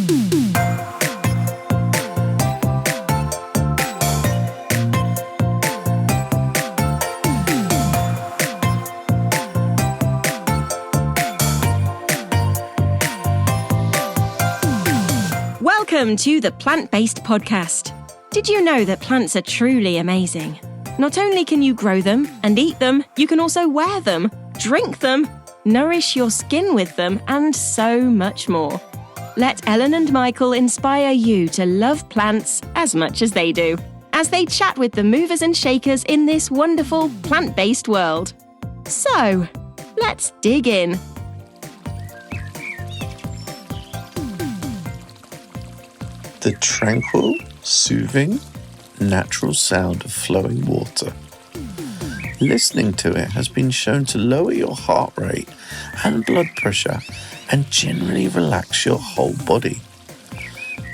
Welcome to the Plant Based Podcast. Did you know that plants are truly amazing? Not only can you grow them and eat them, you can also wear them, drink them, nourish your skin with them, and so much more. Let Ellen and Michael inspire you to love plants as much as they do, as they chat with the movers and shakers in this wonderful plant-based world. So, let's dig in. The tranquil, soothing, natural sound of flowing water. Listening to it has been shown to lower your heart rate and blood pressure and generally relax your whole body.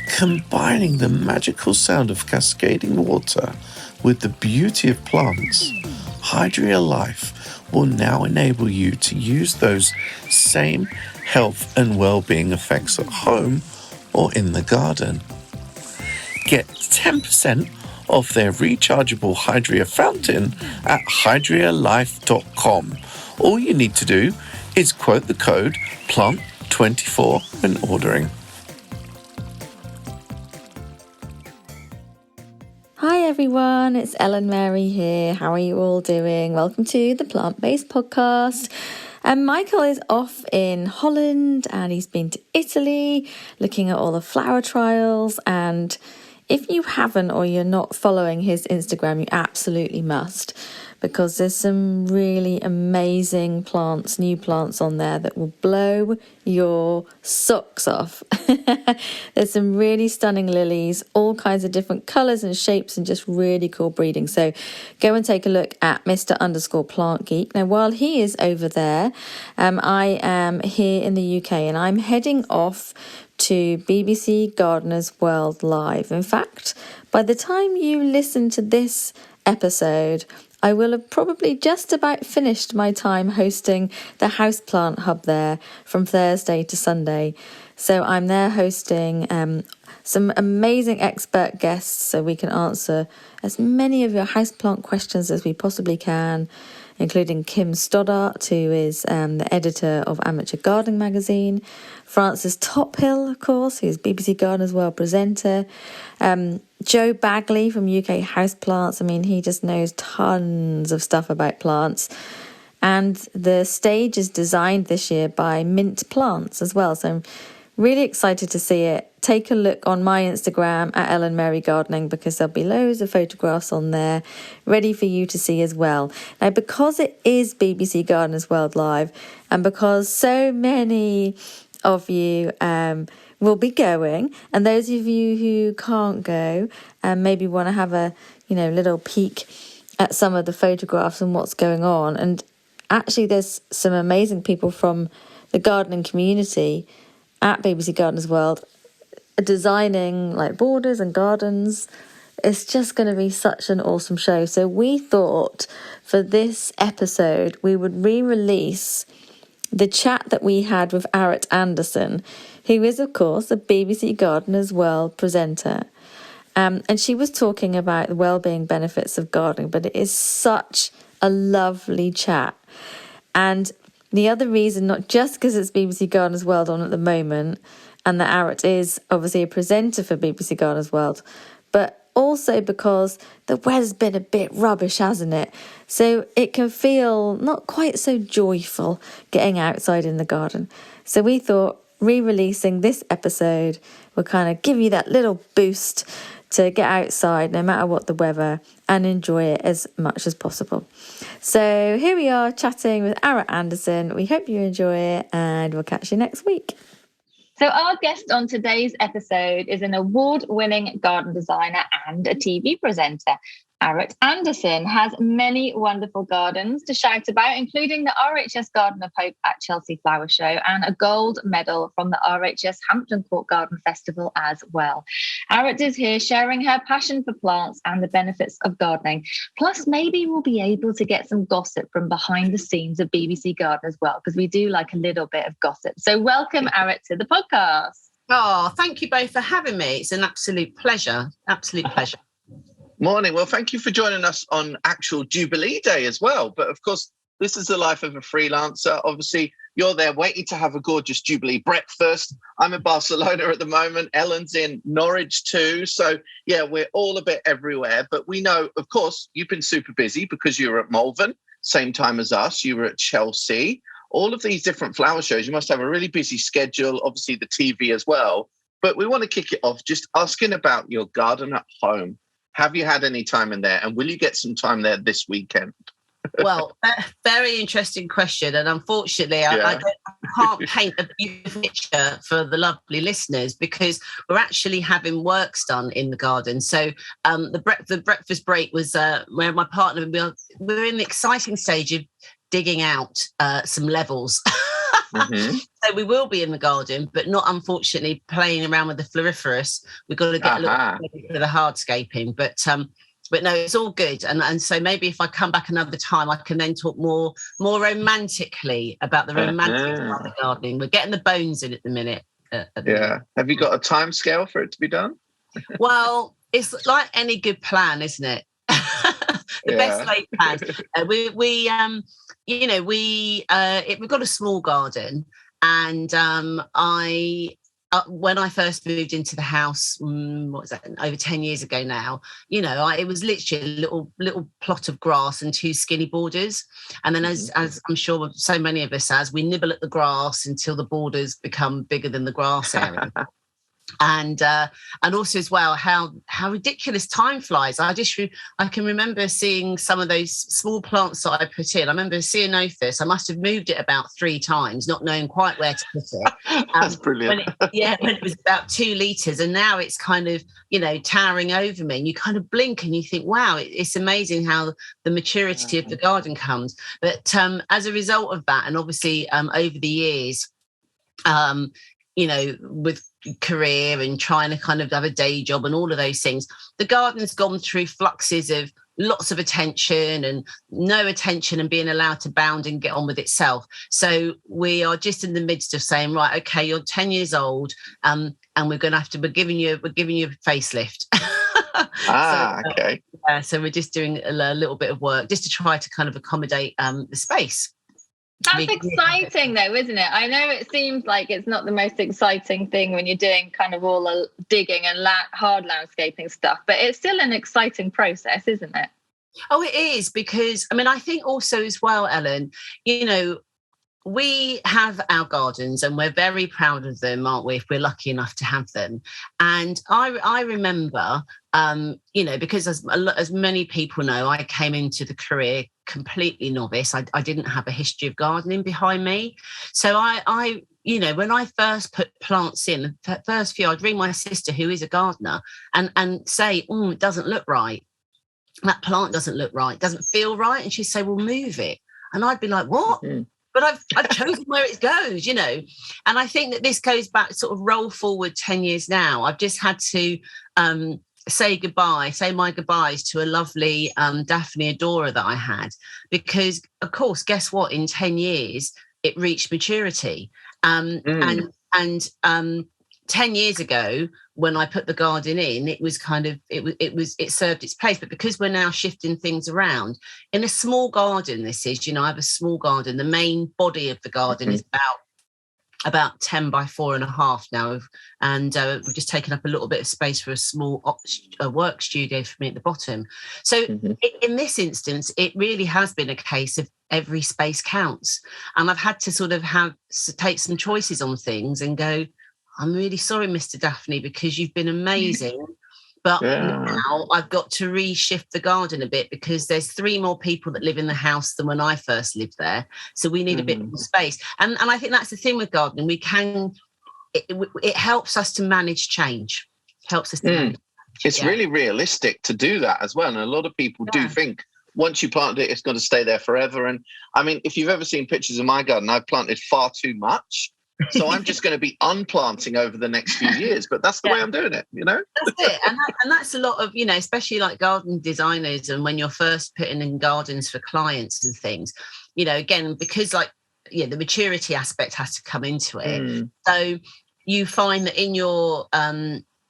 Combining the magical sound of cascading water with the beauty of plants, Hydria Life will now enable you to use those same health and well-being effects at home or in the garden. Get 10% off their rechargeable Hydria fountain at hydrialife.com. All you need to do is quote the code PLANT24 when ordering. Hi everyone, it's Ellen Mary here. How are you all doing? Welcome to the Plant Based Podcast. Michael is off in Holland and he's been to Italy looking at all the flower trials, and if you haven't or you're not following his Instagram, you absolutely must, because there's some really amazing plants, new plants on there that will blow your socks off. There's some really stunning lilies, all kinds of different colours and shapes, and just really cool breeding. So go and take a look at Mr._Plant Geek. Now, while he is over there, I am here in the UK and I'm heading off to BBC Gardeners World Live. In fact, by the time you listen to this episode, I will have probably just about finished my time hosting the Houseplant Hub there from Thursday to Sunday. So I'm there hosting some amazing expert guests so we can answer as many of your houseplant questions as we possibly can, including Kim Stoddart, who is the editor of Amateur Gardening magazine, Francis Tophill, of course, who's BBC Gardeners World presenter, Joe Bagley from UK Houseplants. I mean, he just knows tons of stuff about plants. And the stage is designed this year by Mint Plants as well. So I'm really excited to see it. Take a look on my Instagram at Ellen Mary Gardening, because there'll be loads of photographs on there ready for you to see as well. Now, because it is BBC Gardeners World Live, and because so many of you will be going, and those of you who can't go and maybe want to have a little peek at some of the photographs and what's going on, and actually there's some amazing people from the gardening community at BBC Gardeners World designing like borders and gardens. It's just going to be such an awesome show. So we thought for this episode we would re-release the chat that we had with Arit Anderson, who is of course a BBC Gardeners World presenter. And she was talking about the well-being benefits of gardening, but it is such a lovely chat. And the other reason, not just because it's BBC Gardeners World on at the moment, and that Arit is obviously a presenter for BBC Gardeners World, but also because the weather's been a bit rubbish, hasn't it? So it can feel not quite so joyful getting outside in the garden. So we thought re-releasing this episode will kind of give you that little boost to get outside no matter what the weather and enjoy it as much as possible. So here we are chatting with Arit Anderson. We hope you enjoy it, and we'll catch you next week. So our guest on today's episode is an award-winning garden designer and a TV presenter. Arit Anderson has many wonderful gardens to shout about, including the RHS Garden of Hope at Chelsea Flower Show and a gold medal from the RHS Hampton Court Garden Festival as well. Arit is here sharing her passion for plants and the benefits of gardening. Plus, maybe we'll be able to get some gossip from behind the scenes of BBC Garden as well, because we do like a little bit of gossip. So welcome, Arit, to the podcast. Oh, thank you both for having me. It's an absolute pleasure. Absolute pleasure. Morning. Well, thank you for joining us on actual Jubilee Day as well. But of course, this is the life of a freelancer. Obviously, you're there waiting to have a gorgeous Jubilee breakfast. I'm in Barcelona at the moment. Ellen's in Norwich too. So, yeah, we're all a bit everywhere. But we know, of course, you've been super busy because you were at Malvern, same time as us. You were at Chelsea. All of these different flower shows, you must have a really busy schedule, obviously the TV as well. But we want to kick it off just asking about your garden at home. Have you had any time in there? And will you get some time there this weekend? Well, very interesting question. And unfortunately, I can't paint a beautiful picture for the lovely listeners because we're actually having works done in the garden. So the breakfast break was where my partner, we're in the exciting stage of digging out some levels. Mm-hmm. So we will be in the garden, but not unfortunately playing around with the floriferous. We've got to get a little bit for the hardscaping. But no, it's all good. And so maybe if I come back another time, I can then talk more romantically about the romantic part of gardening. We're getting the bones in at the minute. Have you got a time scale for it to be done? Well, it's like any good plan, isn't it? Best laid plans. We've got a small garden, and when I first moved into the house, what was that, over 10 years ago now, it was literally a little plot of grass and 2 skinny borders. And then as I'm sure so many of us we nibble at the grass until the borders become bigger than the grass area. And also as well how ridiculous time flies. I can remember seeing some of those small plants that I put in. I remember Ceanothus. I must have moved it about 3 times, not knowing quite where to put it. That's brilliant. when it was about 2 litres, and now it's kind of towering over me. And you kind of blink and you think, wow, it's amazing how the maturity of the garden comes. But as a result of that, and obviously over the years, with career and trying to kind of have a day job and all of those things, the garden's gone through fluxes of lots of attention and no attention and being allowed to bound and get on with itself. So we are just in the midst of saying, right, okay, you're 10 years old, and we're giving you a facelift. Okay. So we're just doing a little bit of work just to try to kind of accommodate the space. That's exciting though, isn't it? I know it seems like it's not the most exciting thing when you're doing kind of all the digging and hard landscaping stuff, but it's still an exciting process, isn't it? Oh, it is, because I think also as well, Ellen, we have our gardens and we're very proud of them, aren't we, if we're lucky enough to have them. And I remember, because as many people know, I came into the career completely novice. I didn't have a history of gardening behind me. So I when I first put plants in, the first few, I'd ring my sister, who is a gardener, and say, it doesn't look right. That plant doesn't look right, doesn't feel right. And she'd say, well, move it. And I'd be like, what? Mm-hmm. But I've chosen where it goes, And I think that this goes back, sort of roll forward 10 years now. I've just had to say my goodbyes to a lovely Daphne Adora that I had, because, of course, guess what? In 10 years, it reached maturity. And 10 years ago, when I put the garden in, it was kind of, it served its place. But because we're now shifting things around in a small garden, I have a small garden. The main body of the garden is about 10 by 4.5 now. And we've just taken up a little bit of space for a small work studio for me at the bottom. So in this instance, it really has been a case of every space counts. And I've had to sort of take some choices on things and go, I'm really sorry, Mr. Daphne, because you've been amazing. But now I've got to reshift the garden a bit, because there's 3 more people that live in the house than when I first lived there. So we need a bit more space. And I think that's the thing with gardening. It helps us to manage change. Helps us to manage change. It's really realistic to do that as well. And a lot of people do think once you plant it, it's going to stay there forever. And if you've ever seen pictures of my garden, I've planted far too much. So I'm just going to be unplanting over the next few years, but that's the way I'm doing it, That's it. And that's a lot of, especially like garden designers, and when you're first putting in gardens for clients and things, again, because the maturity aspect has to come into it. So you find that in your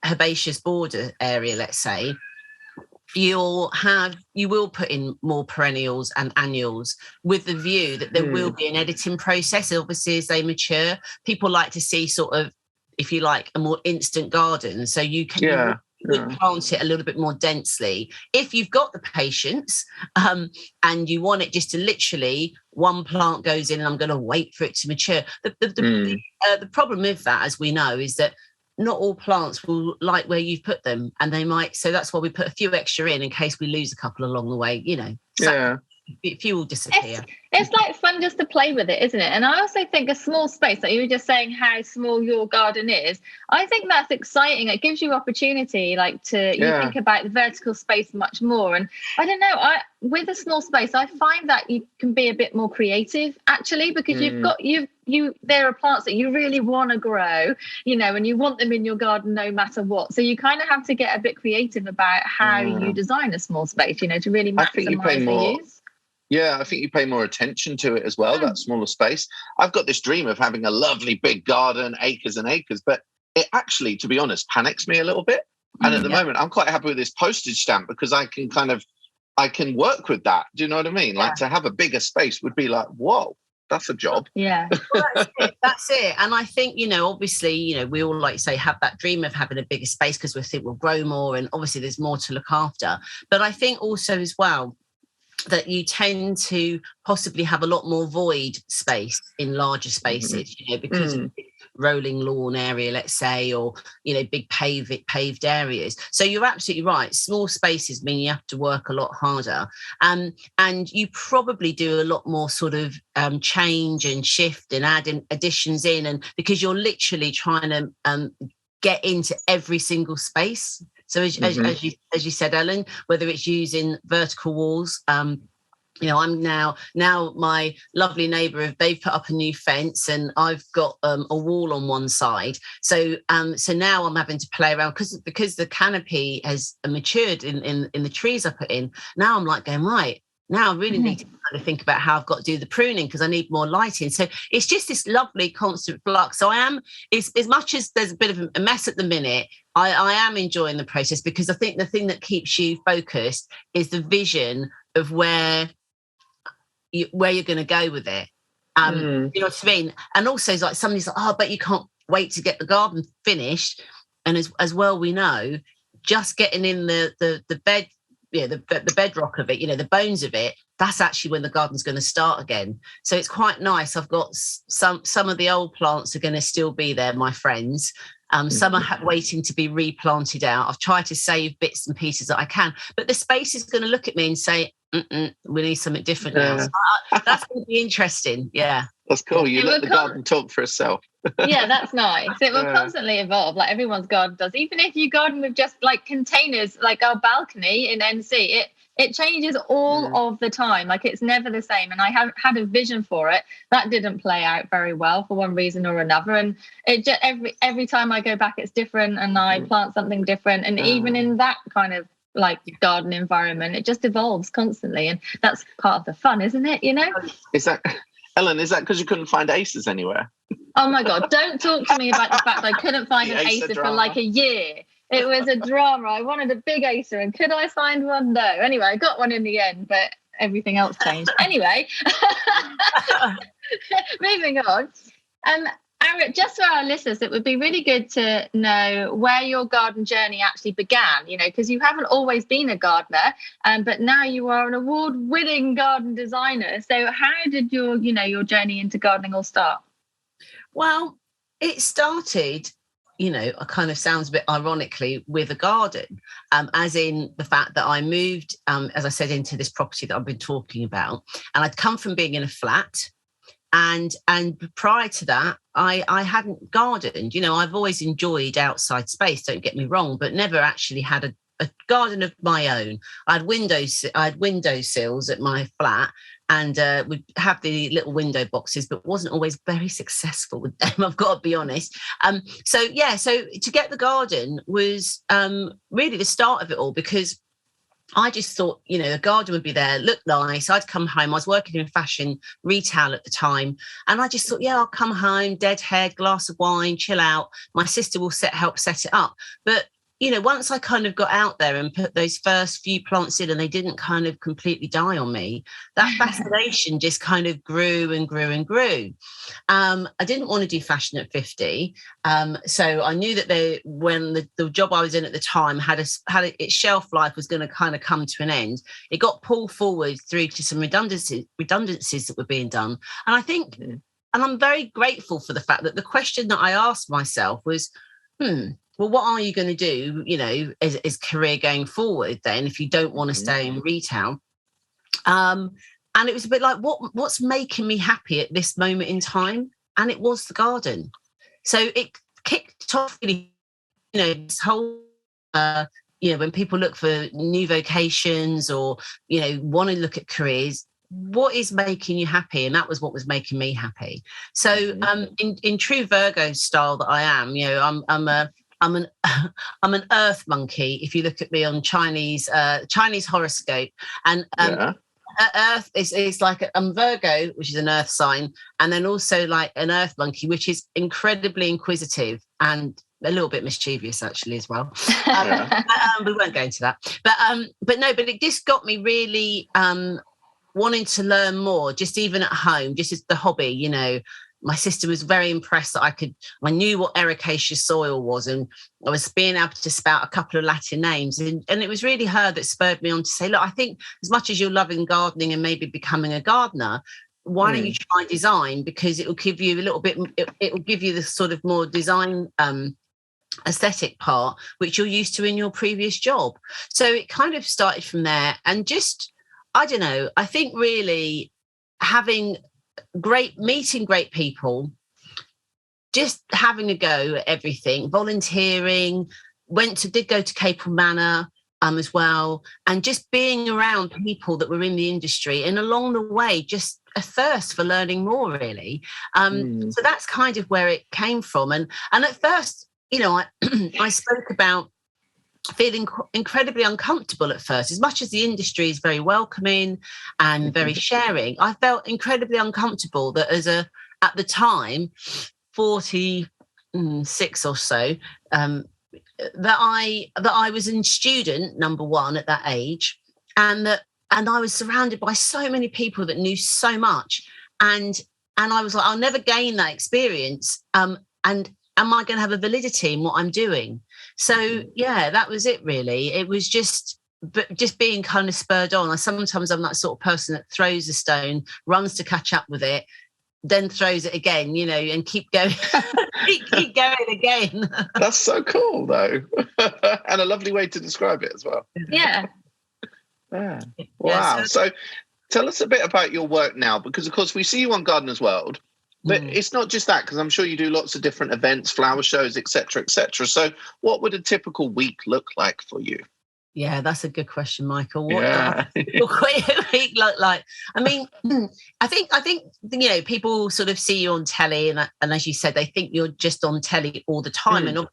herbaceous border area, let's say, you will put in more perennials and annuals with the view that there will be an editing process. Obviously, as they mature, people like to see sort of, if you like, a more instant garden. So you can plant it a little bit more densely if you've got the patience, and you want it just to literally one plant goes in and I'm going to wait for it to mature. The problem with that, as we know, is that not all plants will like where you've put them, and they might. So that's why we put a few extra in case we lose a couple along the way. A few will disappear. It's like fun just to play with it, isn't it? And I also think a small space, like you were just saying how small your garden is, I think that's exciting. It gives you opportunity, like you think about the vertical space much more. And I don't know, with a small space, I find that you can be a bit more creative actually, because there are plants that you really want to grow, and you want them in your garden no matter what. So you kind of have to get a bit creative about how you design a small space, to really maximize the use. Yeah, I think you pay more attention to it as well, that smaller space. I've got this dream of having a lovely big garden, acres and acres, but it actually, to be honest, panics me a little bit. And at the moment, I'm quite happy with this postage stamp because I can work with that. Do you know what I mean? Yeah. Like to have a bigger space would be like, whoa, that's a job. Yeah. Well, that's it. And I think, obviously, we all, like say, have that dream of having a bigger space because we think we'll grow more, and obviously there's more to look after. But I think also as well, that you tend to possibly have a lot more void space in larger spaces, because of the rolling lawn area, let's say, or, big paved areas. So you're absolutely right. Small spaces mean you have to work a lot harder. And you probably do a lot more sort of change and shift and add additions in, and because you're literally trying to get into every single space. So as you said, Ellen, whether it's using vertical walls, I'm now my lovely neighbour, they've put up a new fence and I've got a wall on one side. So now I'm having to play around because the canopy has matured in the trees I put in. Now I'm like going, right, now I really need to kind of think about how I've got to do the pruning because I need more lighting. So it's just this lovely constant flux. So as much as there's a bit of a mess at the minute, I am enjoying the process because I think the thing that keeps you focused is the vision of where you're going to go with it. You know what I mean? And also it's like somebody's like, but you can't wait to get the garden finished. And as well, we know just getting in the bed, the bedrock of it, the bones of it, that's actually when the garden's going to start again. So it's quite nice. I've got some of the old plants are going to still be there, my friends. Some are waiting to be replanted out. I've tried to save bits and pieces that I can, but the space is going to look at me and say, we need something different now. So that's going to be interesting. Yeah. That's cool. You let the garden talk for itself. Yeah, that's nice. It will constantly evolve, like everyone's garden does. Even if you garden with just like containers, like our balcony in NC, it changes all of the time. Like it's never the same. And I have had a vision for it that didn't play out very well for one reason or another. And it just every time I go back, it's different, and I plant something different. And even in that kind of like garden environment, it just evolves constantly, and that's part of the fun, isn't it? Is that, Ellen, is that because you couldn't find aces anywhere? Oh my God, don't talk to me about the fact I couldn't find an acer for like a year. It was a drama. I wanted a big acer, and could I find one? No. Anyway, I got one in the end, but everything else changed. Anyway, moving on. Arit, just for our listeners, it would be really good to know where your garden journey actually began, because you haven't always been a gardener, but now you are an award-winning garden designer. So how did your journey into gardening all start? Well, it started, it kind of sounds a bit ironically with a garden, as in the fact that I moved, as I said, into this property that I've been talking about. And I'd come from being in a flat. And prior to that, I hadn't gardened. I've always enjoyed outside space, don't get me wrong, but never actually had a garden of my own. I had windowsills at my flat, and would have the little window boxes, but wasn't always very successful with them, I've got to be honest. So to get the garden was really the start of it all, because I just thought, the garden would be there, look nice. I'd come home. I was working in fashion retail at the time. And I just thought, I'll come home, deadhead, glass of wine, chill out. My sister will help set it up. But once I kind of got out there and put those first few plants in and they didn't kind of completely die on me, that fascination just kind of grew and grew and grew. I didn't want to do fashion at 50. So I knew that when the job I was in at the time had its shelf life was going to kind of come to an end. It got pulled forward through to some redundancies that were being done. And I think, and I'm very grateful for the fact that the question that I asked myself was, well, what are you going to do, as career going forward then, if you don't want to stay in retail? And it was a bit like, what's making me happy at this moment in time? And it was the garden. So it kicked off, this whole, when people look for new vocations or, want to look at careers, what is making you happy? And that was what was making me happy. So in true Virgo style that I am, I'm an earth monkey. If you look at me on Chinese horoscope, and earth is like I'm Virgo, which is an earth sign, and then also like an earth monkey, which is incredibly inquisitive and a little bit mischievous actually as well. We won't go into that. But it just got me really wanting to learn more, just even at home, just as the hobby, My sister was very impressed that I knew what ericaceous soil was, and I was being able to spout a couple of Latin names. And it was really her that spurred me on to say, look, I think as much as you're loving gardening and maybe becoming a gardener, why don't you try design? Because it will give you a little bit, it will give you the sort of more design aesthetic part, which you're used to in your previous job. So it kind of started from there. And just, I don't know, I think really meeting great people, just having a go at everything, volunteering, did go to Capel Manor as well, and just being around people that were in the industry, and along the way just a thirst for learning more really. So that's kind of where it came from. And at first, I spoke about feeling incredibly uncomfortable at first. As much as the industry is very welcoming and very sharing, I felt incredibly uncomfortable that at the time, 46 or so, that I was a student, number one, at that age, and I was surrounded by so many people that knew so much, and I was like, I'll never gain that experience, and am I going to have a validity in what I'm doing? So yeah, that was it really. It was just being kind of spurred on. Sometimes I'm that sort of person that throws a stone, runs to catch up with it, then throws it again, and keep going, keep going again. That's so cool though. And a lovely way to describe it as well. Yeah. Wow. So tell us a bit about your work now, because of course we see you on Gardener's World. But it's not just that, because I'm sure you do lots of different events, flower shows, etc., etc. So what would a typical week look like for you? Yeah, that's a good question, Michael. What does a week look like? I mean, I think people sort of see you on telly, and as you said, they think you're just on telly all the time. And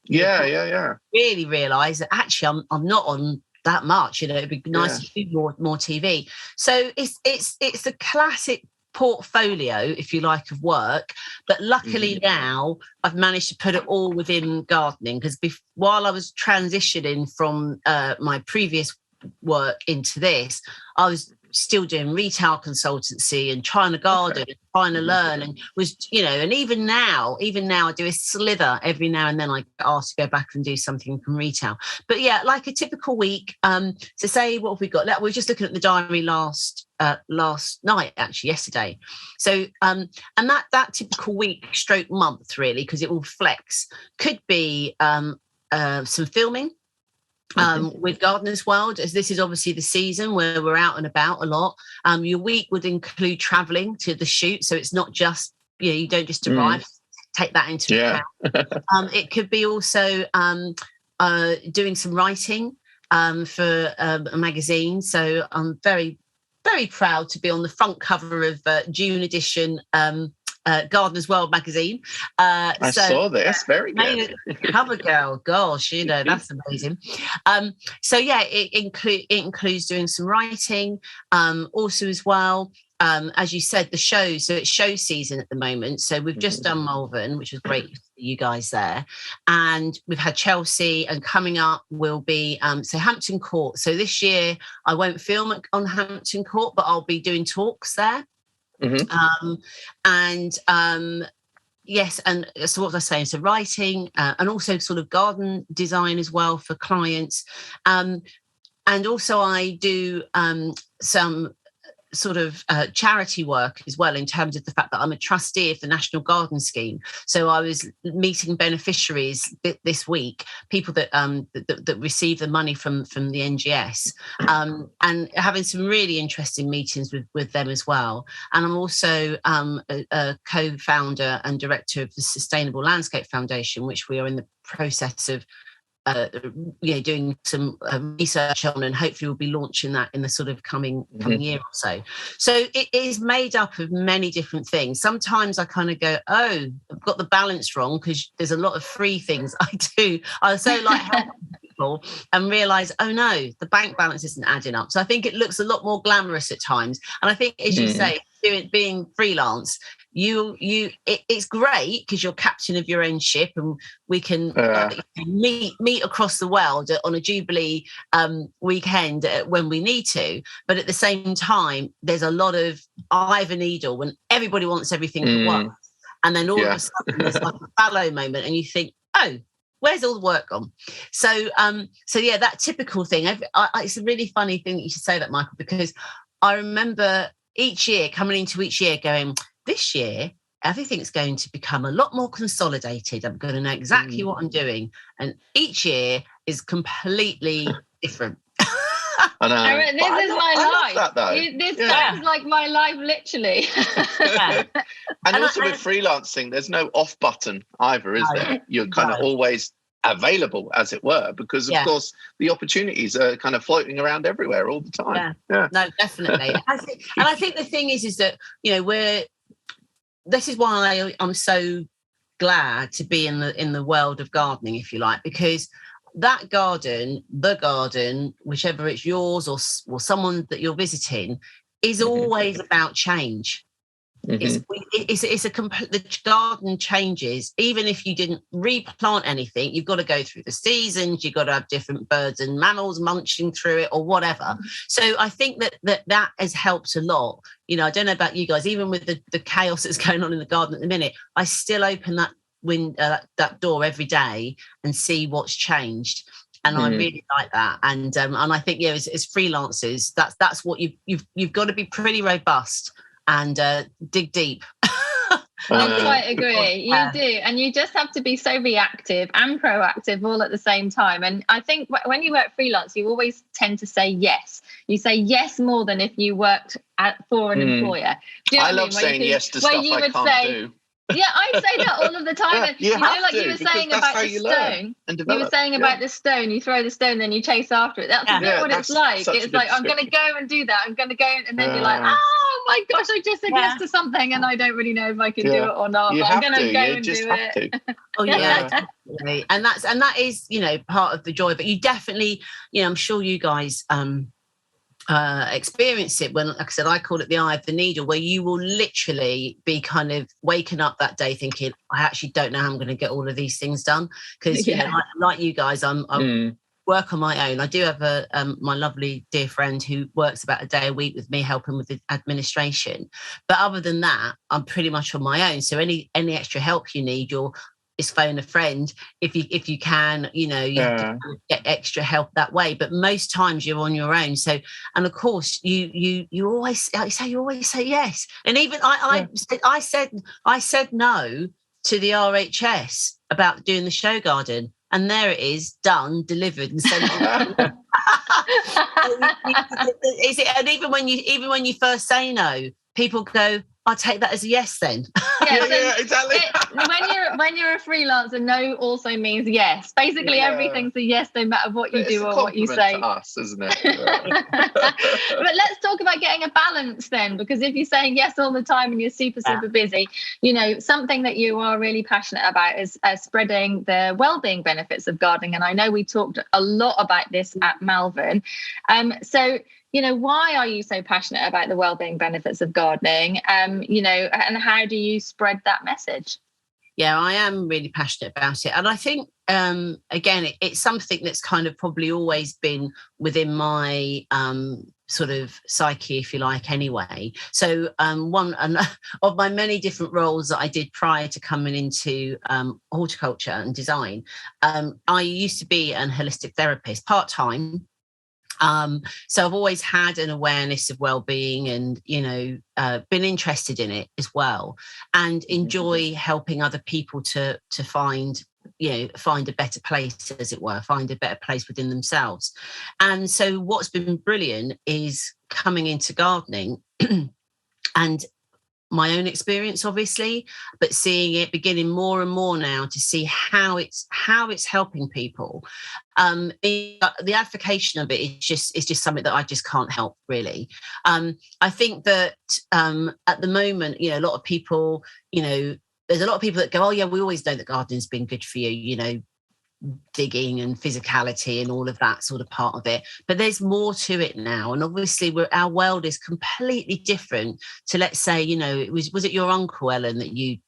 really realise that actually I'm not on that much. It'd be nice to do more TV. So it's a classic portfolio, if you like, of work, but luckily now I've managed to put it all within gardening, because while I was transitioning from my previous work into this, I was still doing retail consultancy and trying to garden and trying to learn, and was, and even now I do a slither every now and then. I get asked to go back and do something from retail. But yeah, like a typical week, to say, what have we got? We were just looking at the diary last night, actually yesterday. So and that typical week stroke month really, because it will flex, could be some filming with Gardener's World, as this is obviously the season where we're out and about a lot. Your week would include traveling to the shoot, so it's not just, you don't just arrive. Take that into account. It could be also doing some writing for a magazine. So I'm very, very proud to be on the front cover of June edition Gardener's World magazine. I saw this. Very good. Cover girl, gosh, that's amazing. So yeah, it includes doing some writing, also as well. As you said, the shows. So it's show season at the moment. So we've just done Malvern, which was great to see you guys there, and we've had Chelsea, and coming up will be so Hampton Court. So this year I won't film on Hampton Court, but I'll be doing talks there. Yes, and so what was I saying? So writing and also sort of garden design as well for clients, and also I do some sort of charity work as well, in terms of the fact that I'm a trustee of the National Garden Scheme. So I was meeting beneficiaries this week, people that that receive the money from the NGS, and having some really interesting meetings with them as well. And I'm also a co-founder and director of the Sustainable Landscape Foundation, which we are in the process of doing some research on, and hopefully we'll be launching that in the sort of coming year or so. So it is made up of many different things. Sometimes I kind of go, oh, I've got the balance wrong, because there's a lot of free things I do. I so like helping people, and realise, oh no, the bank balance isn't adding up. So I think it looks a lot more glamorous at times. And I think, as you say, being freelance, it's great because you're captain of your own ship, and we can meet across the world on a Jubilee weekend when we need to. But at the same time, there's a lot of eye of a needle when everybody wants everything at once, and then all of a sudden there's like a fallow moment, and you think, oh, where's all the work gone? So yeah, that typical thing. It's a really funny thing that you should say that, Michael, because I remember coming into each year going, this year, everything's going to become a lot more consolidated. I'm going to know exactly what I'm doing. And each year is completely different. I know. Arit, this is my life. This sounds like my life, literally. And also with freelancing, there's no off button either, is there? You're kind of always available, as it were, because of course the opportunities are kind of floating around everywhere all the time. No, definitely. I think the thing is that, this is why I'm so glad to be in the world of gardening, if you like, because that garden, whichever it's yours or someone that you're visiting, is always about change. The garden changes. Even if you didn't replant anything, you've got to go through the seasons, you've got to have different birds and mammals munching through it or whatever. So I think that has helped a lot. I don't know about you guys, even with the chaos that's going on in the garden at the minute, I still open that door every day and see what's changed. And I really like that. And I think, as freelancers, that's what you've got to be pretty robust and dig deep. I quite agree. You do. And you just have to be so reactive and proactive all at the same time. And I think when you work freelance, you always tend to say yes. You say yes more than if you worked for an employer. Do you know I love saying yes to stuff I can't do. Yeah, I say that all of the time. And, you were saying about the stone. You were saying about the stone. You throw the stone, then you chase after it. That's a bit what it's like. It's like, I'm going to go and do that. I'm going to go, and then you're like, oh my gosh, I just said yes to something, and I don't really know if I can do it or not. But I'm going to go and do it. Oh yeah, definitely. And that is part of the joy. But you definitely, I'm sure you guys experience it when, like I said, I call it the eye of the needle, where you will literally be kind of waking up that day thinking, I actually don't know how I'm going to get all of these things done, because like you guys, I'm work on my own. I do have my lovely dear friend who works about a day a week with me, helping with the administration, but other than that, I'm pretty much on my own. So any extra help you need, is phone a friend if you can, you have to get extra help that way, but most times you're on your own. So, and of course you always, like you say, you always say yes. And even I said no to the RHS about doing the show garden, and there it is, done, delivered, and sent. And even when you first say no, people go, I'll take that as a yes then. Yeah, exactly. When you're a freelancer, no also means yes. Basically, everything's a yes, no matter what you do or what you say. To us, isn't it? But let's talk about getting a balance then, because if you're saying yes all the time and you're super busy, something that you are really passionate about is spreading the well-being benefits of gardening. And I know we talked a lot about this at Malvern. So why are you so passionate about the well-being benefits of gardening? And how do you spread that message? Yeah, I am really passionate about it. And I think, again, it's something that's kind of probably always been within my sort of psyche, if you like, anyway. So one of my many different roles that I did prior to coming into horticulture and design, I used to be an holistic therapist, part-time. So I've always had an awareness of well-being and, been interested in it as well, and enjoy helping other people to find a better place, as it were, find a better place within themselves. And so what's been brilliant is coming into gardening and my own experience, obviously, but seeing it beginning more and more now to see how it's helping people. The advocation of it is just something that I just can't help, really. I think that at the moment, a lot of people, there's a lot of people that go, oh yeah, we always know that gardening's been good for you, digging and physicality and all of that sort of part of it, but there's more to it now. And obviously our world is completely different to, let's say, was it your uncle, Ellen, that you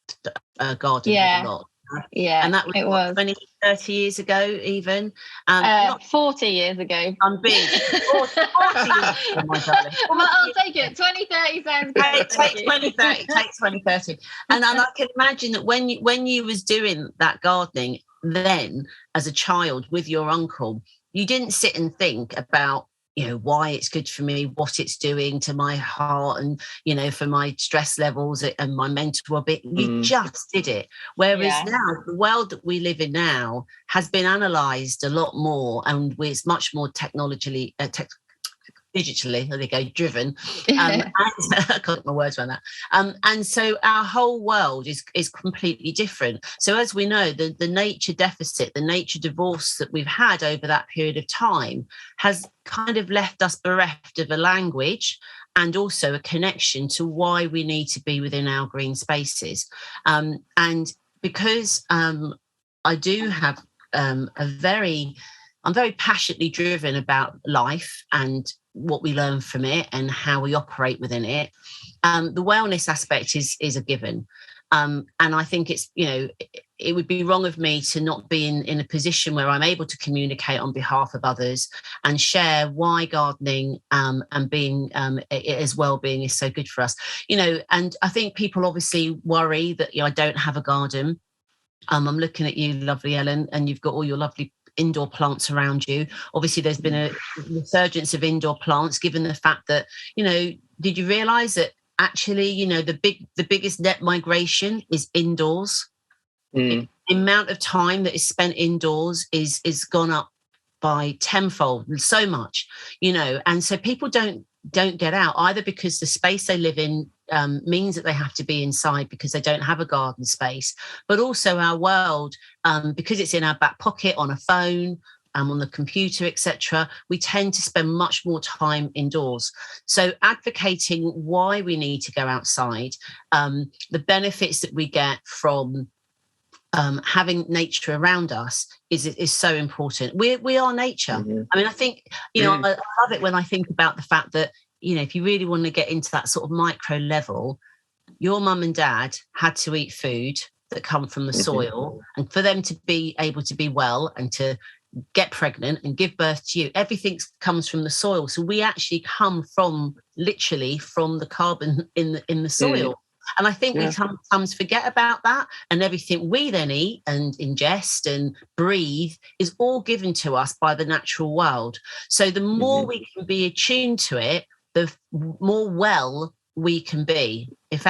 gardened with a lot? Yeah, and that was 20, 30 years ago, even 40 years ago. I'm big. 40 years ago, my darling. Well, I'll take it. 2030 sounds good. Take 2030. Take 2030. And I can imagine that when you was doing that gardening then as a child with your uncle, you didn't sit and think about why it's good for me, what it's doing to my heart and for my stress levels and my mental well-being. You just did it. Whereas now the world that we live in now has been analysed a lot more, and it's much more digitally, there you go, driven. I can't get my words around that. And so our whole world is completely different. So as we know, the nature deficit, the nature divorce that we've had over that period of time has kind of left us bereft of a language and also a connection to why we need to be within our green spaces. And because I do have I'm very passionately driven about life and what we learn from it and how we operate within it. The wellness aspect is a given. And I think it's, it would be wrong of me to not be in a position where I'm able to communicate on behalf of others and share why gardening and being as well-being is so good for us. And I think people obviously worry that I don't have a garden. I'm looking at you, lovely Ellen, and you've got all your lovely indoor plants around you. Obviously, there's been a resurgence of indoor plants, given the fact that, did you realise that actually, the biggest net migration is indoors? The amount of time that is spent indoors is gone up by tenfold, so much, and so people don't get out, either because the space they live in means that they have to be inside because they don't have a garden space, but also our world, because it's in our back pocket, on a phone, on the computer, etc., we tend to spend much more time indoors. So advocating why we need to go outside, the benefits that we get from having nature around us is so important. We are nature. I mean, I think, I love it when I think about the fact that, if you really want to get into that sort of micro level, your mum and dad had to eat food that come from the soil, and for them to be able to be well and to get pregnant and give birth to you, everything comes from the soil. So we actually come literally from the carbon in the soil. And I think we sometimes forget about that, and everything we then eat and ingest and breathe is all given to us by the natural world. So the more we can be attuned to it, the more well we can be. It's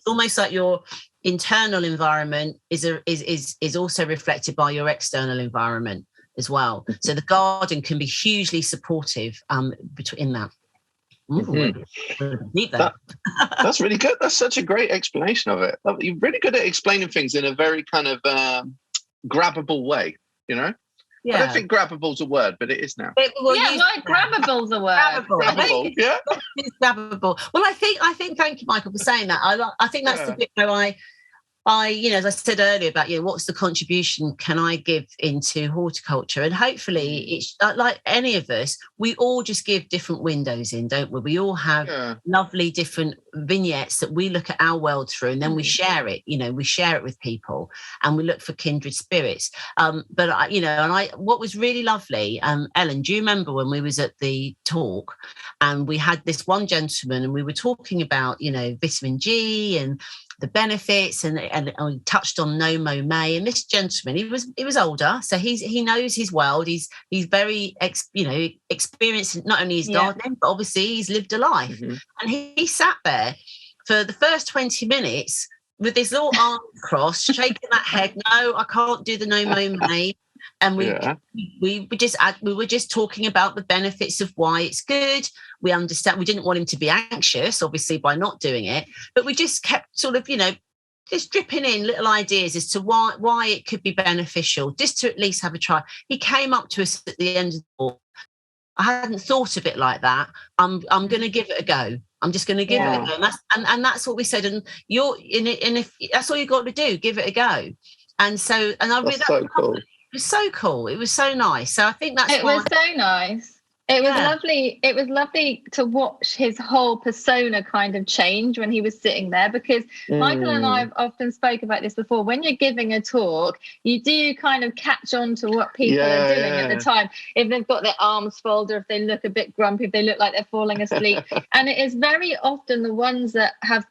almost like your internal environment is also reflected by your external environment as well. So the garden can be hugely supportive in that. Deep there. That's really good. That's such a great explanation of it. You're really good at explaining things in a very kind of grabbable way, you know? Yeah. I don't think grabbable's a word, but it is now. Grabbable's a word. Grabbable, yeah. It's grabbable. Well, I think. Thank you, Michael, for saying that. I think that's the bit where I, as I said earlier about, what's the contribution can I give into horticulture? And hopefully it's like any of us, we all just give different windows in, don't we? We all have lovely different vignettes that we look at our world through, and then we share it, we share it with people, and we look for kindred spirits. What was really lovely, Ellen, do you remember when we was at the talk and we had this one gentleman and we were talking about, vitamin G and the benefits, and we touched on no mow May, and this gentleman, he was older, so he knows his world. He's very experienced not only his gardening, but obviously he's lived a life. And he sat there for the first 20 minutes with his little arms crossed, shaking that head. No, I can't do the no mow May. And we were just talking about the benefits of why it's good. We understand. We didn't want him to be anxious, obviously, by not doing it, but we just kept sort of, just dripping in little ideas as to why it could be beneficial, just to at least have a try. He came up to us at the end of the talk. I hadn't thought of it like that. I'm going to give it a go. I'm just going to give it a go, and that's what we said. And if that's all you got to do, give it a go. And so, and I really so cool. It was so cool. It was so nice. So I think that's was so nice. It was lovely. It was lovely to watch his whole persona kind of change when he was sitting there, because Michael and I have often spoke about this before. When you're giving a talk, you do kind of catch on to what people are doing at the time. If they've got their arms folded, if they look a bit grumpy, if they look like they're falling asleep. And it is very often the ones that had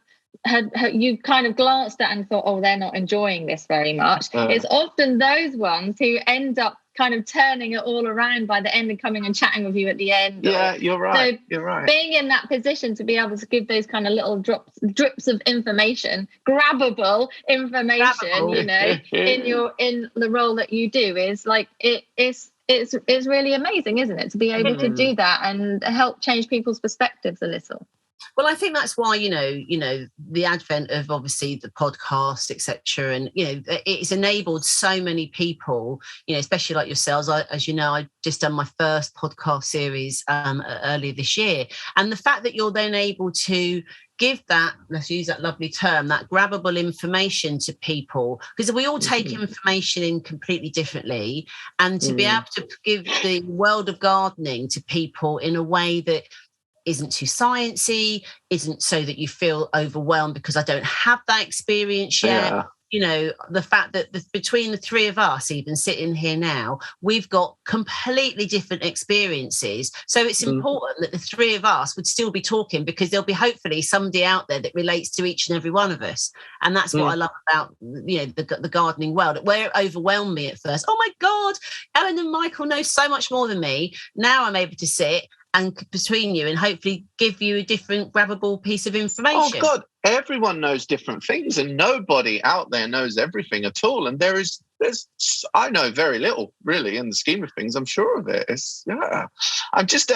you kind of glanced at and thought, oh, they're not enjoying this very much. It's often those ones who end up kind of turning it all around by the end and coming and chatting with you at the end. You're right. So you're right. Being in that position to be able to give those kind of little drips of information, grabbable information, in the role that you do is like it's really amazing, isn't it, to be able to do that and help change people's perspectives a little. Well, I think that's why, the advent of obviously the podcast, etc. And, it's enabled so many people, especially like yourselves. As you know, I just done my first podcast series earlier this year. And the fact that you're then able to give that, let's use that lovely term, that grabbable information to people, because we all take information in completely differently, and to be able to give the world of gardening to people in a way that isn't too sciencey, isn't so that you feel overwhelmed because I don't have that experience yet. The fact that between the three of us, even sitting here now, we've got completely different experiences. So it's important that the three of us would still be talking, because there'll be hopefully somebody out there that relates to each and every one of us. And that's what I love about, the gardening world. Where it overwhelmed me at first. Oh my God, Ellen and Michael know so much more than me. Now I'm able to sit and between you and hopefully give you a different grabbable piece of information. Oh God, everyone knows different things, and nobody out there knows everything at all. And I know very little really in the scheme of things. I'm sure of it. I'm just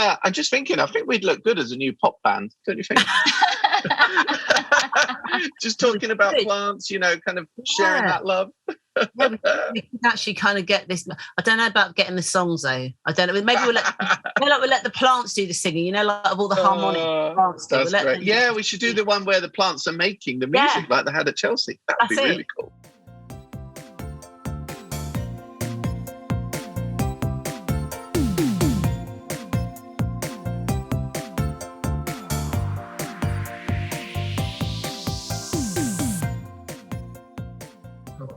thinking, I think we'd look good as a new pop band, don't you think? Just talking about plants, kind of sharing that love. We can actually kind of get this. I don't know about getting the songs though. I don't know. Maybe we'll let the plants do the singing. Like of all the harmonic plants. That's great. Yeah, we should do the one where the plants are making the music, like they had at Chelsea. That'd be really cool.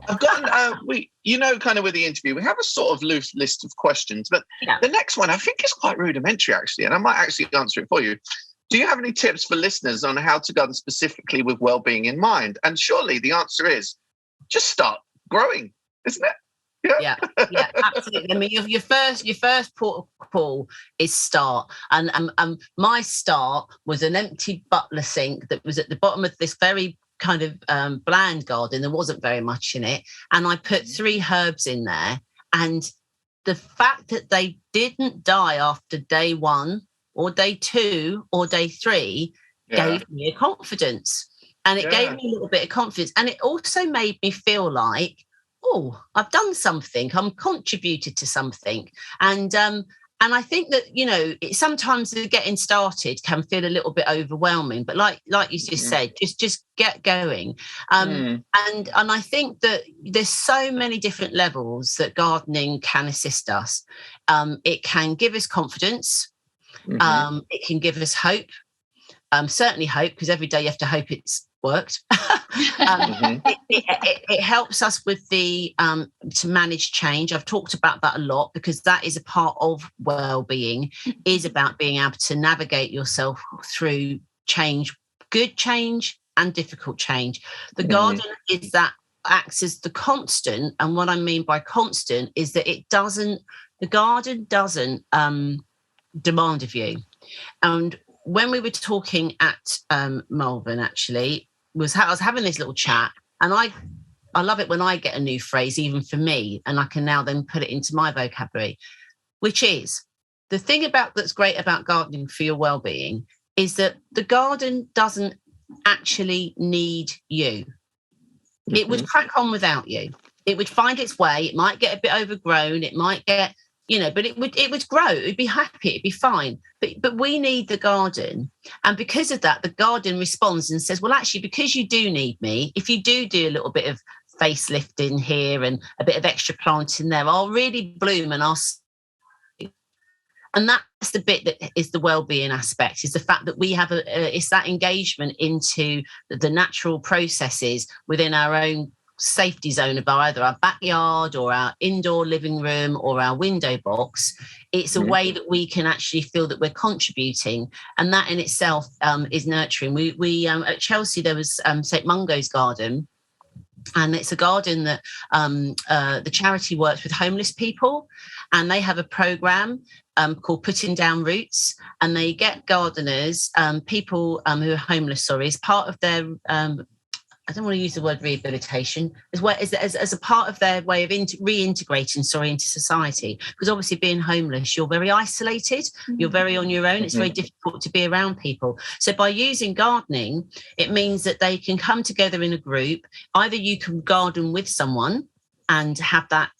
I've gotten, kind of with the interview, we have a sort of loose list of questions, but the next one I think is quite rudimentary actually, and I might actually answer it for you. Do you have any tips for listeners on how to garden specifically with well-being in mind? And surely the answer is just start growing, isn't it? Yeah, absolutely. I mean, your first port of call is start, and my start was an empty butler sink that was at the bottom of this very kind of bland garden. There wasn't very much in it, and I put 3 herbs in there, and the fact that they didn't die after day 1 or day 2 or day 3 gave me a confidence. And it gave me a little bit of confidence. And it also made me feel like, oh, I've done something. I'm contributed to something. And I think that, you know, sometimes getting started can feel a little bit overwhelming. But like you just said, just get going. And I think that there's so many different levels that gardening can assist us. It can give us confidence. It can give us hope. Certainly hope, because every day you have to hope it's worked. It helps us with the to manage change. I've talked about that a lot, because that is a part of well-being, is about being able to navigate yourself through change, good change and difficult change. The garden is that acts as the constant, and what I mean by constant is that the garden doesn't demand of you. And when we were talking at Malvern, actually, I was having this little chat, and I love it when I get a new phrase, even for me, and I can now then put it into my vocabulary, which is the thing that's great about gardening for your well-being is that the garden doesn't actually need you. It would crack on without you. It would find its way. It might get a bit overgrown. It might get, you know, but it would grow. It would be happy. It'd be fine. But we need the garden. And because of that, the garden responds and says, well, actually, because you do need me, if you do a little bit of facelifting here and a bit of extra planting there, I'll really bloom and and that's the bit that is the well-being aspect, is the fact that we have it's that engagement into the natural processes within our own safety zone of either our backyard or our indoor living room or our window box. It's a way that we can actually feel that we're contributing, and that in itself is nurturing. We at Chelsea, there was St Mungo's garden, and it's a garden that the charity works with homeless people, and they have a programme called Putting Down Roots, and they get gardeners, people who are homeless, as part of their I don't want to use the word rehabilitation, as a part of their way of reintegrating into society. Because obviously being homeless, you're very isolated, you're very on your own, it's very difficult to be around people. So by using gardening, it means that they can come together in a group. Either you can garden with someone and have that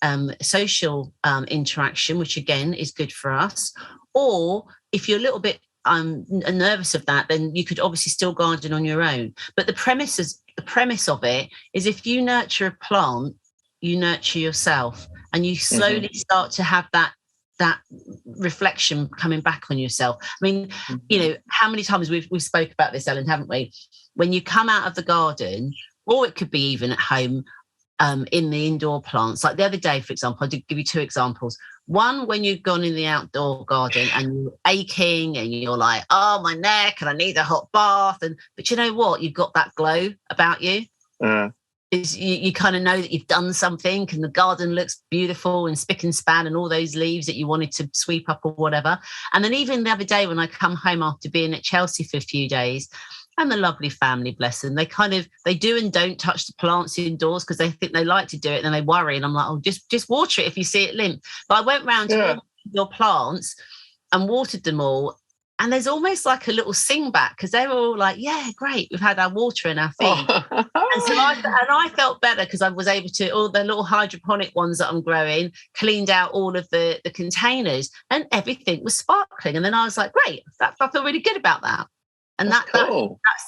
social interaction, which again is good for us. Or if you're a little bit nervous of that, then you could obviously still garden on your own. But the premise of it is, if you nurture a plant, you nurture yourself, and you slowly start to have that reflection coming back on yourself. I mean, you know, how many times we've spoke about this, Ellen, haven't we? When you come out of the garden, or it could be even at home, in the indoor plants. Like the other day, for example, I did give you 2 examples. One, when you've gone in the outdoor garden and you're aching and you're like, oh, my neck, and I need a hot bath. But you know what? You've got that glow about you. You kind of know that you've done something, and the garden looks beautiful and spick and span, and all those leaves that you wanted to sweep up or whatever. And then even the other day when I come home after being at Chelsea for a few days, and the lovely family, bless them, they do and don't touch the plants indoors because they think they like to do it, and then they worry, and I'm like, oh, just water it if you see it limp. But I went round to all your plants and watered them all, and there's almost like a little sing back, because they were all like, yeah, great, we've had our water and our feed. And so I felt better, because I was able to, all the little hydroponic ones that I'm growing, cleaned out all of the containers, and everything was sparkling. And then I was like, great, I feel really good about that. And that's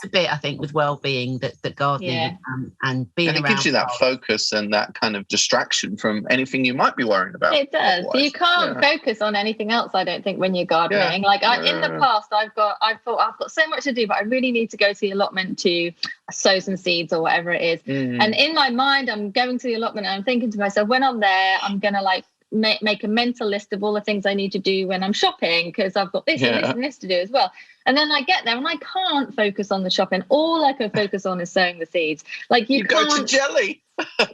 the bit, I think, with well-being that gardening and being around. And it gives you that focus and that kind of distraction from anything you might be worrying about. It does. Otherwise. You can't focus on anything else, I don't think, when you're gardening. In the past, I thought I've got so much to do, but I really need to go to the allotment to sow some seeds or whatever it is. And in my mind, I'm going to the allotment and I'm thinking to myself, when I'm there, I'm going to make a mental list of all the things I need to do when I'm shopping, because I've got this and this and this to do as well. And then I get there and I can't focus on the shopping. All I can focus on is sowing the seeds. Like you can't go to jelly.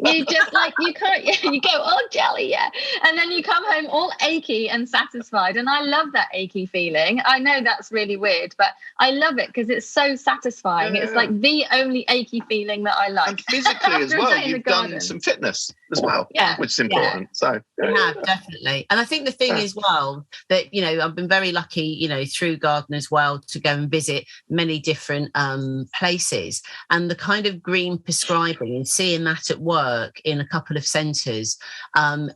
You just like, you can't, you go all jelly, and then you come home all achy and satisfied. And I love that achy feeling. I know that's really weird, but I love it because it's so satisfying. It's like the only achy feeling that I like. And physically as well, you've done some fitness as well, which is important. So we have, definitely. And I think the thing is, well, that, you know, I've been very lucky, you know, through Garden as well, to go and visit many different places, and the kind of green prescribing and seeing that at work in a couple of centres and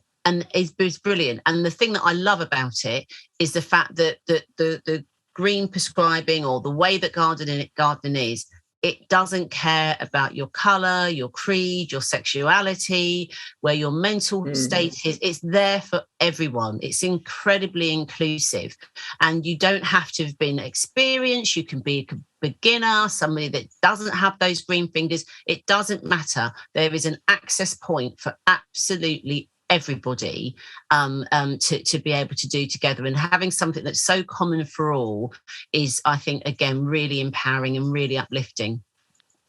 it's brilliant. And the thing that I love about it is the fact that the green prescribing, or the way that gardening is, it doesn't care about your colour, your creed, your sexuality, where your mental state is. It's there for everyone. It's incredibly inclusive. And you don't have to have been experienced. You can be a beginner, somebody that doesn't have those green fingers. It doesn't matter. There is an access point for absolutely everybody to be able to do together, and having something that's so common for all is, I think, again, really empowering and really uplifting.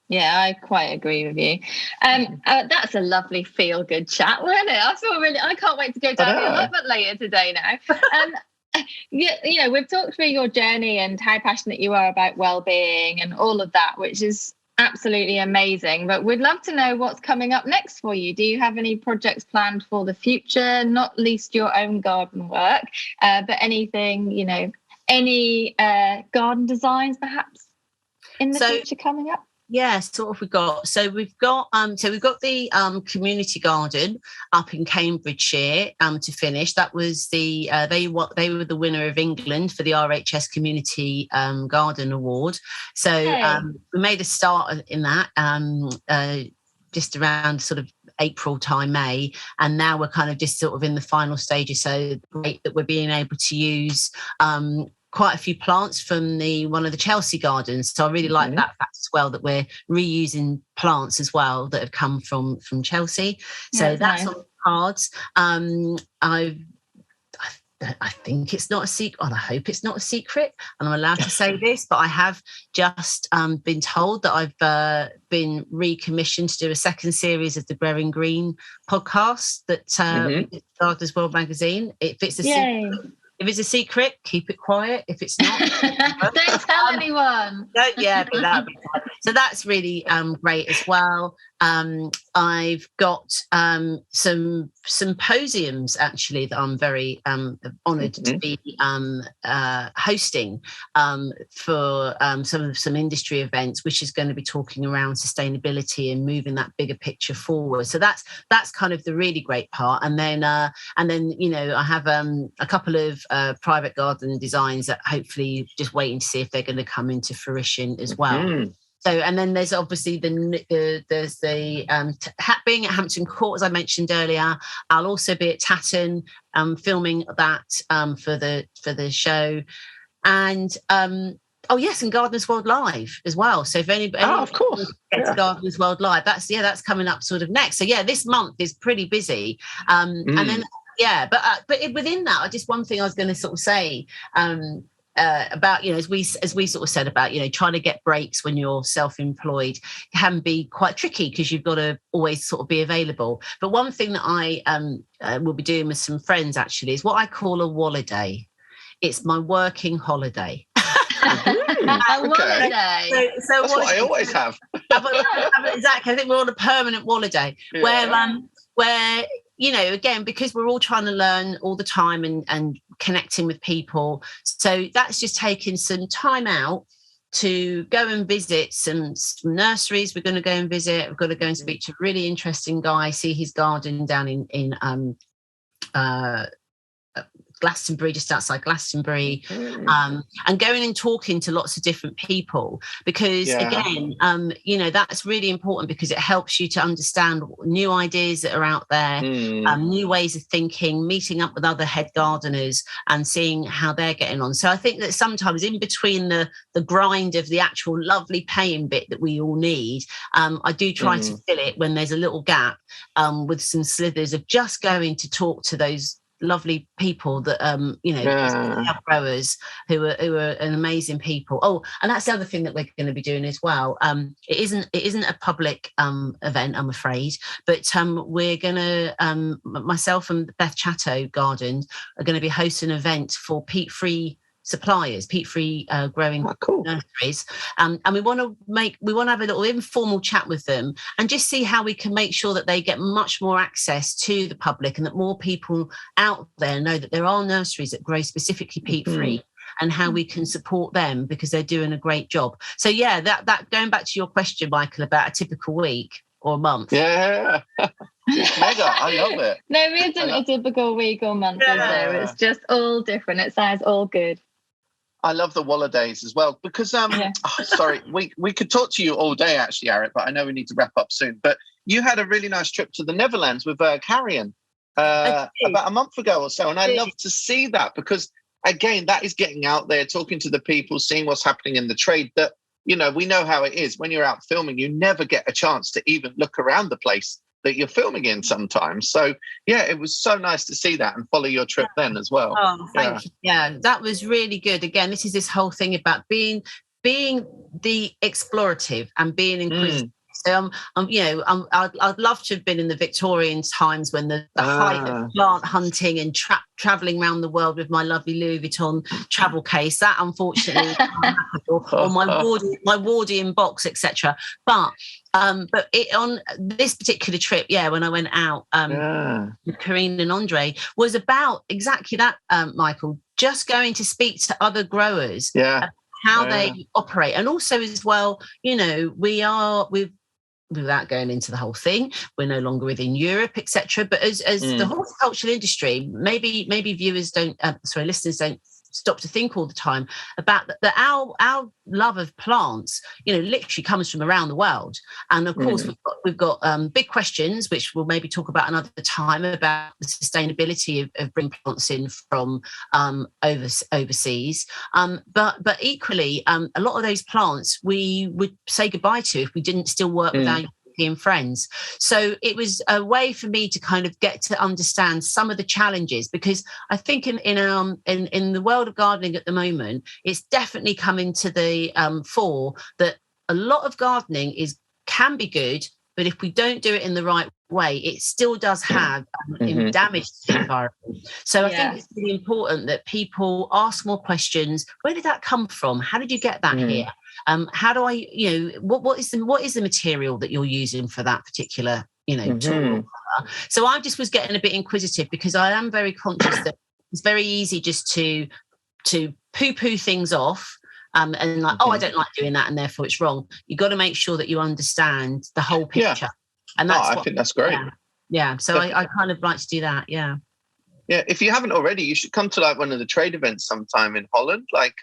Yeah, I quite agree with you. That's a lovely feel-good chat, wasn't it? I can't wait to go down a little bit later today now. You know, we've talked through your journey and how passionate you are about well-being and all of that, which is absolutely amazing. But we'd love to know what's coming up next for you. Do you have any projects planned for the future? Not least your own garden work, but anything, you know, any garden designs perhaps in the future coming up? Yes, what have we got? So we've got the community garden up in Cambridgeshire to finish. That was the they were the winner of England for the RHS Community Garden Award. So we made a start in that just around sort of April time, May, and now we're kind of just sort of in the final stages. So great that we're being able to use quite a few plants from one of the Chelsea gardens. So I really like that fact as well, that we're reusing plants as well that have come from Chelsea. So that's nice. On the cards. I think it's not a secret, and I hope it's not a secret, and I'm allowed to say this, but I have just been told that I've been recommissioned to do a second series of the Growing Green podcast that Gardeners World magazine. If it's a secret, if it's a secret, keep it quiet. If it's not, don't tell anyone. But that'd be fine. So that's really great as well. I've got some symposiums actually that I'm very honoured to be hosting for some industry events, which is going to be talking around sustainability and moving that bigger picture forward. So that's kind of the really great part. And then you know, I have a couple of private garden designs that hopefully just waiting to see if they're going to come into fruition as well. So, and then there's obviously being at Hampton Court, as I mentioned earlier. I'll also be at Tatton filming that for the show, and and Gardeners World Live as well. So if anybody of course, gets to Gardeners World Live, that's coming up sort of next. So this month is pretty busy, and then but within that, just one thing I was going to sort of say. About, you know, as we sort of said about, you know, trying to get breaks when you're self-employed can be quite tricky because you've got to always sort of be available. But one thing that I will be doing with some friends actually is what I call a Walladay. It's my working holiday. Holiday. So that's what I always have. Exactly. I think we're on a permanent holiday where you know, again, because we're all trying to learn all the time and connecting with people. So that's just taking some time out to go and visit some nurseries. We're going to go and visit. We're going to go and speak to a really interesting guy, see his garden down in Glastonbury, just outside Glastonbury, and going and talking to lots of different people, because again, you know, that's really important because it helps you to understand new ideas that are out there, new ways of thinking, meeting up with other head gardeners and seeing how they're getting on. So I think that sometimes in between the grind of the actual lovely paying bit that we all need, I do try to fill it when there's a little gap with some slithers of just going to talk to those lovely people that help growers who are an amazing people. Oh, and that's the other thing that we're going to be doing as well. It isn't a public event, I'm afraid, but we're going to myself and Beth Chatto Gardens are going to be hosting an event for peat-free suppliers, peat-free growing nurseries, and we want to have a little informal chat with them and just see how we can make sure that they get much more access to the public, and that more people out there know that there are nurseries that grow specifically peat-free, and how we can support them because they're doing a great job. So yeah, that going back to your question, Michael, about a typical week or a month. Yeah. Mega, I love it. There isn't a typical week or month, is there? It's just all different. It sounds all good. I love the holidays as well because, sorry, we could talk to you all day actually, Arit, but I know we need to wrap up soon. But you had a really nice trip to the Netherlands with Carrion about a month ago or so. And I love to see that because, again, that is getting out there, talking to the people, seeing what's happening in the trade that, we know how it is. When you're out filming, you never get a chance to even look around the place that you're filming in sometimes. So yeah, it was so nice to see that and follow your trip then as well. Oh, thank you. Yeah, that was really good. Again, this is this whole thing about being the explorative and being inquisitive. So I'd love to have been in the Victorian times when the height of plant hunting and traveling around the world with my lovely Louis Vuitton travel case. That unfortunately or my Wardian box, etc. But on this particular trip, when I went out with Corinne and Andre, was about exactly that, Michael, just going to speak to other growers, how they operate. And also as well, without going into the whole thing, we're no longer within Europe, etc. But as the horticultural industry, maybe listeners don't stop to think all the time about that our love of plants, literally comes from around the world. And of course, we've got big questions, which we'll maybe talk about another time, about the sustainability of bringing plants in from overseas. But equally, a lot of those plants we would say goodbye to if we didn't still work with our European friends. So it was a way for me to kind of get to understand some of the challenges, because I think in the world of gardening at the moment, it's definitely coming to the fore that a lot of gardening can be good, but if we don't do it in the right way, it still does have damage to the environment. So I think it's really important that people ask more questions. Where did that come from? How did you get that here? How do I, what is the material that you're using for that particular, tool? So I just was getting a bit inquisitive, because I am very conscious that it's very easy just to poo-poo things off. And like, I don't like doing that, and therefore it's wrong. You've got to make sure that you understand the whole picture. And that's I think that's great. Yeah. So I kind of like to do that. Yeah. Yeah. If you haven't already, you should come to like one of the trade events sometime in Holland, like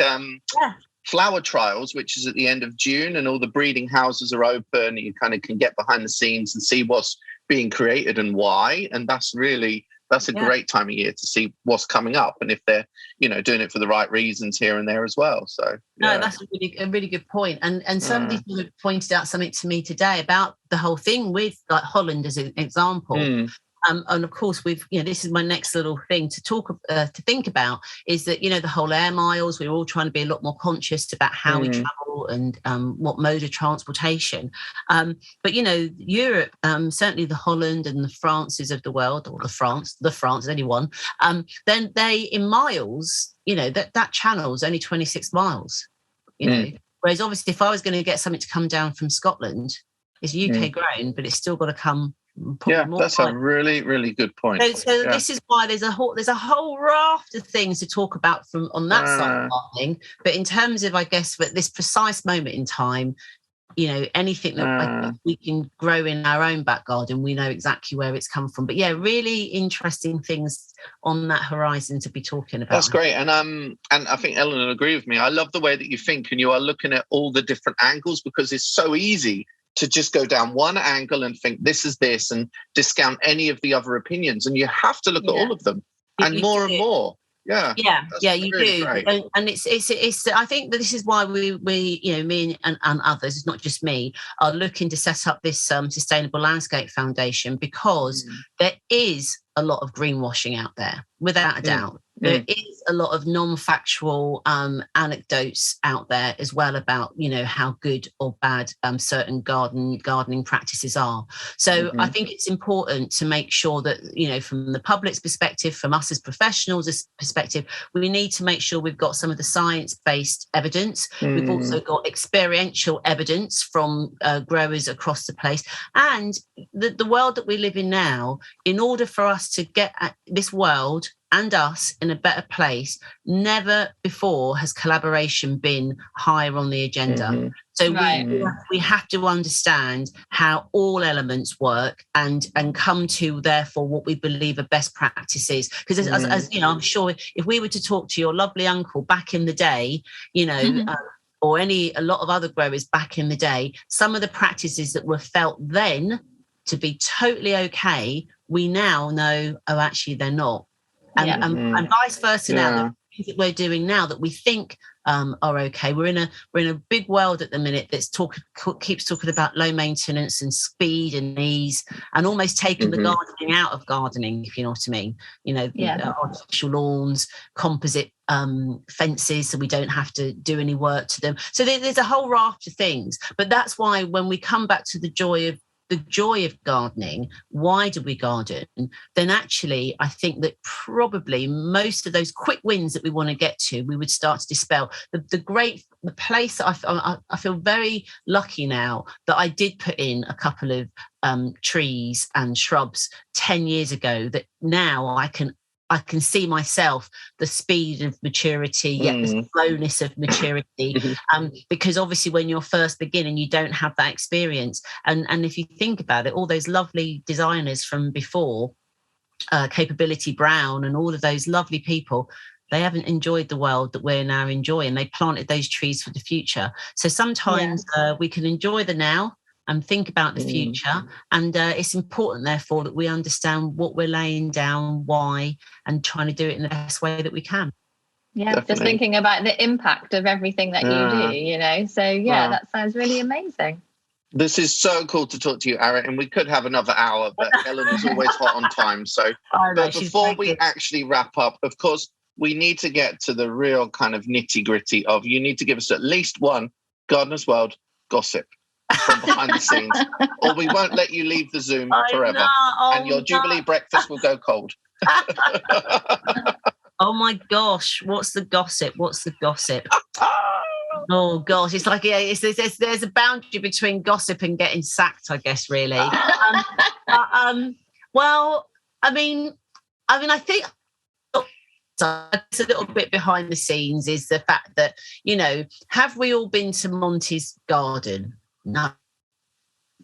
flower trials, which is at the end of June, and all the breeding houses are open. You kind of can get behind the scenes and see what's being created and why. And that's a great time of year to see what's coming up, and if they're, doing it for the right reasons here and there as well. So no, that's a really good point. And somebody pointed out something to me today about the whole thing with like Holland as an example. And of course, this is my next little thing to think about, is that, the whole air miles, we're all trying to be a lot more conscious about how we travel and what mode of transportation. But, Europe, certainly the Holland and the Frances of the world, or the France, anyone, then they, in miles, that channel is only 26 miles, whereas obviously if I was going to get something to come down from Scotland, it's UK grown, but it's still got to come. That's a really, really good point. So this is why there's a whole raft of things to talk about on that side of gardening. But in terms of, I guess, at this precise moment in time, anything that we can grow in our own back garden, we know exactly where it's come from. But yeah, really interesting things on that horizon to be talking about. That's great. And I think Ellen will agree with me. I love the way that you think, and you are looking at all the different angles, because it's so easy to just go down one angle and think this is this, and discount any of the other opinions. And you have to look at all of them, and more. Yeah, you do, and it's. I think that this is why we me and others, it's not just me, are looking to set up this Sustainable Landscape Foundation, because there is a lot of greenwashing out there, without a doubt. There is a lot of non-factual anecdotes out there as well about, how good or bad certain gardening practices are. So I think it's important to make sure that, from the public's perspective, from us as professionals' perspective, we need to make sure we've got some of the science-based evidence. We've also got experiential evidence from growers across the place. And the world that we live in now, in order for us to get at this world and us in a better place, never before has collaboration been higher on the agenda. So we have to understand how all elements work and come to, therefore, what we believe are best practices. Because as I'm sure if we were to talk to your lovely uncle back in the day, or a lot of other growers back in the day, some of the practices that were felt then to be totally okay, we now know, actually they're not. And vice versa now. The things that we're doing now that we think are okay. We're in a big world at the minute that's keeps talking about low maintenance and speed and ease, and almost taking the gardening out of gardening, if you know what I mean. Artificial lawns, composite fences, so we don't have to do any work to them. So there's a whole raft of things. But that's why when we come back to the joy of gardening, why do we garden? Then actually, I think that probably most of those quick wins that we want to get to, we would start to dispel. The place that I feel very lucky now that I did put in a couple of trees and shrubs 10 years ago, that now I can see myself, the speed of maturity, yet the slowness of maturity, because obviously when you're first beginning, you don't have that experience. And if you think about it, all those lovely designers from before, Capability Brown and all of those lovely people, they haven't enjoyed the world that we're now enjoying. They planted those trees for the future. So sometimes we can enjoy the now and think about the future. And it's important, therefore, that we understand what we're laying down, why, and trying to do it in the best way that we can. Yeah, definitely. Just thinking about the impact of everything that you do, So, that sounds really amazing. This is so cool to talk to you, Arit, and we could have another hour, but Ellen is always hot on time. So but before we actually wrap up, of course, we need to get to the real kind of nitty-gritty of, you need to give us at least one Gardener's World gossip from behind the scenes, or we won't let you leave the Zoom forever, and your Jubilee breakfast will go cold. Oh my gosh, what's the gossip? Oh gosh, it's like there's a boundary between gossip and getting sacked, I guess, really. Well, I mean, I think it's a little bit behind the scenes is the fact that, have we all been to Monty's garden? No.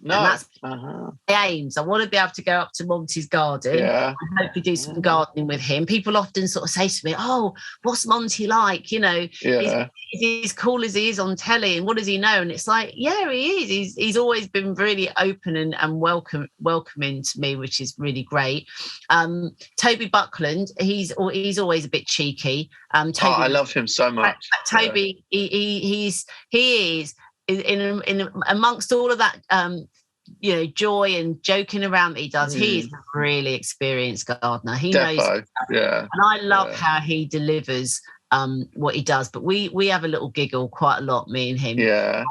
And that's my aims. I want to be able to go up to Monty's garden and hopefully do some gardening with him. People often sort of say to me, "Oh, what's Monty like? Is he as cool as he is on telly? And what does he know?" And it's like, yeah, he is. He's always been really open and welcoming to me, which is really great. Toby Buckland, he's always a bit cheeky. Toby, I love him so much. Toby, he is. In amongst all of that, joy and joking around that he does, he is a really experienced gardener. He knows, and I love how he delivers what he does. But we have a little giggle quite a lot, me and him. Yeah.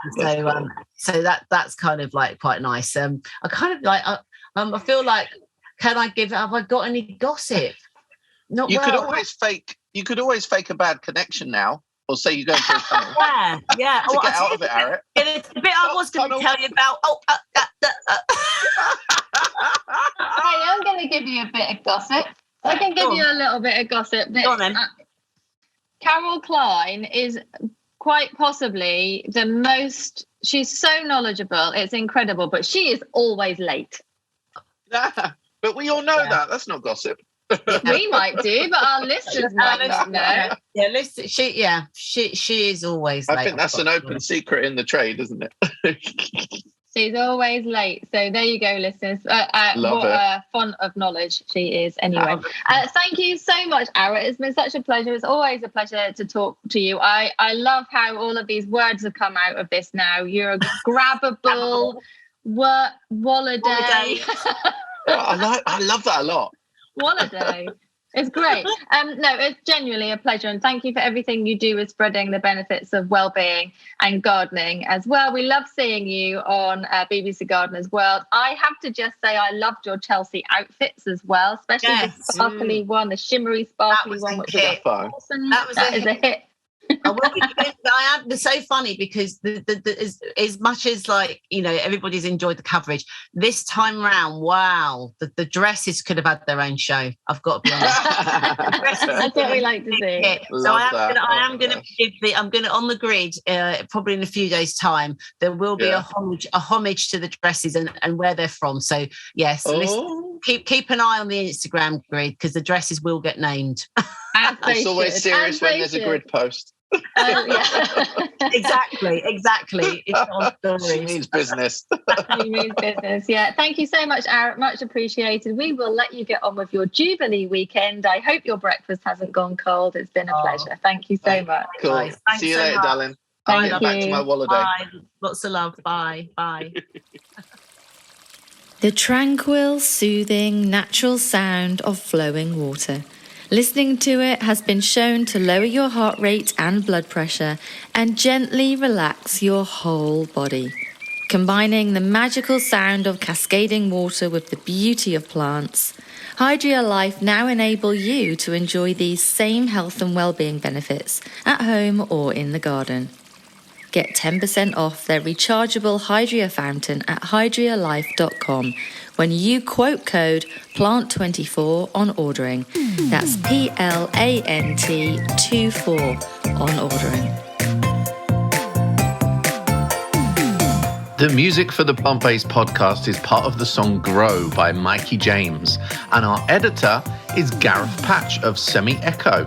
So that's kind of like quite nice. I kind of like I feel like, have I got any gossip? Not you well. You could always fake a bad connection now. Or say you're going through a tunnel. Yeah. To get out of it, Arit. It's the bit I was going to tell you about. Hey, I'm going to give you a bit of gossip. I can give you a little bit of gossip. Go on then. Carol Klein is quite possibly the most... She's so knowledgeable. It's incredible, but she is always late. But we all know that. That's not gossip. We might do, but our listeners might not know. Yeah, listen, she is always late. I think that's an open secret in the trade, isn't it? She's always late. So there you go, listeners. What a font of knowledge she is anyway. Thank you so much, Arit. It's been such a pleasure. It's always a pleasure to talk to you. I love how all of these words have come out of this now. You're a grabbable walladay. I love that a lot. Walladay. It's great. No, it's genuinely a pleasure. And thank you for everything you do with spreading the benefits of well-being and gardening as well. We love seeing you on BBC Gardener's World. I have to just say I loved your Chelsea outfits as well, especially the sparkly one, the shimmery sparkly one. Which was awesome. That is a hit. I am so funny because as much as everybody's enjoyed the coverage this time round, wow, the dresses could have had their own show. I've got to be honest. That's what we like to see. So I am going to on the grid probably in a few days' time. There will be a homage to the dresses and where they're from. So yes, listen, keep an eye on the Instagram grid because the dresses will get named. It's always serious when there's a grid post. Exactly. It's not a story. She means business. She means business. Yeah. Thank you so much, Arit. Much appreciated. We will let you get on with your Jubilee weekend. I hope your breakfast hasn't gone cold. It's been a pleasure. Thank you so much. Cool. Thanks See you so later, much. darling. Thank I'll get back to my walladay. Bye. Lots of love. Bye. The tranquil, soothing, natural sound of flowing water. Listening to it has been shown to lower your heart rate and blood pressure and gently relax your whole body. Combining the magical sound of cascading water with the beauty of plants, Hydria Life now enable you to enjoy these same health and well-being benefits at home or in the garden. Get 10% off their rechargeable Hydria fountain at hydrialife.com when you quote code PLANT24 on ordering. That's PLANT24 on ordering. The music for the Plant Based Podcast is part of the song Grow by Mikey James, and our editor is Gareth Patch of Semi Echo.